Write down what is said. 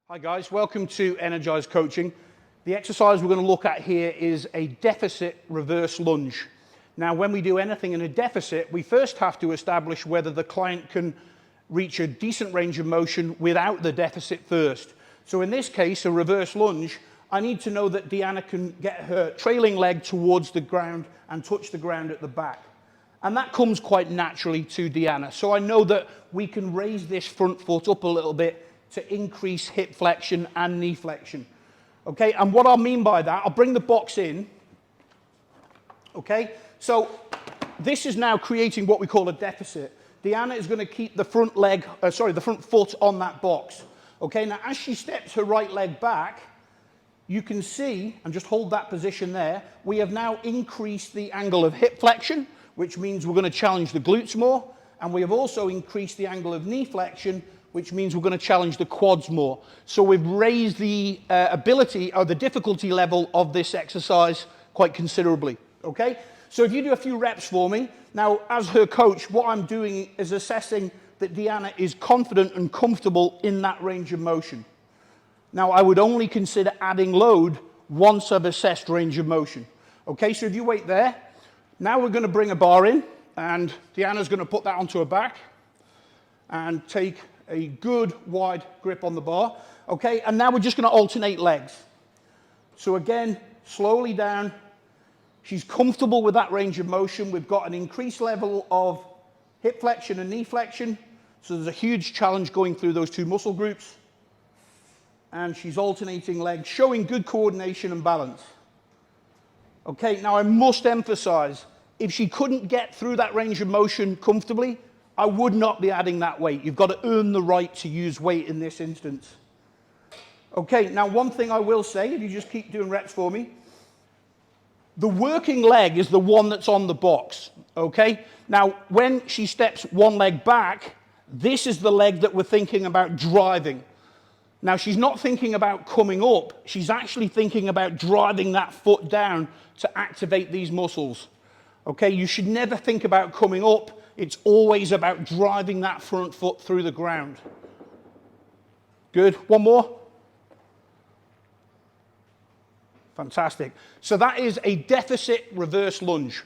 Hi guys, welcome to Energize Coaching. The exercise we're going to look at here is a deficit reverse lunge. Now when we do anything in a deficit, we first have to establish whether the client can reach a decent range of motion without the deficit first. So in this case, a reverse lunge, I need to know that Deanna can get her trailing leg towards the ground and touch the ground at the back. And that comes quite naturally to Deanna. So I know that we can raise this front foot up a little bit to increase hip flexion and knee flexion. Okay, and what I mean by that, I'll bring the box in. Okay, so this is now creating what we call a deficit. Deanna is going to keep the front foot on that box. Okay, now as she steps her right leg back, you can see, and just hold that position there, we have now increased the angle of hip flexion, which means we're going to challenge the glutes more, and we have also increased the angle of knee flexion, which means we're going to challenge the quads more. So we've raised the ability or the difficulty level of this exercise quite considerably, okay? So if you do a few reps for me, now as her coach, what I'm doing is assessing that Deanna is confident and comfortable in that range of motion. Now I would only consider adding load once I've assessed range of motion. Okay, so if you wait there, now we're going to bring a bar in, and Deanna's going to put that onto her back and take a good wide grip on the bar. Okay, and now we're just going to alternate legs. So again, slowly down. She's comfortable with that range of motion. We've got an increased level of hip flexion and knee flexion. So there's a huge challenge going through those two muscle groups. And she's alternating legs, showing good coordination and balance. Okay, now I must emphasize, if she couldn't get through that range of motion comfortably, I would not be adding that weight. You've got to earn the right to use weight in this instance. Okay, now one thing I will say, if you just keep doing reps for me, the working leg is the one that's on the box, okay? Now, when she steps one leg back, this is the leg that we're thinking about driving. Now, she's not thinking about coming up. She's actually thinking about driving that foot down to activate these muscles. Okay, you should never think about coming up. It's always about driving that front foot through the ground. Good. One more. Fantastic. So that is a deficit reverse lunge.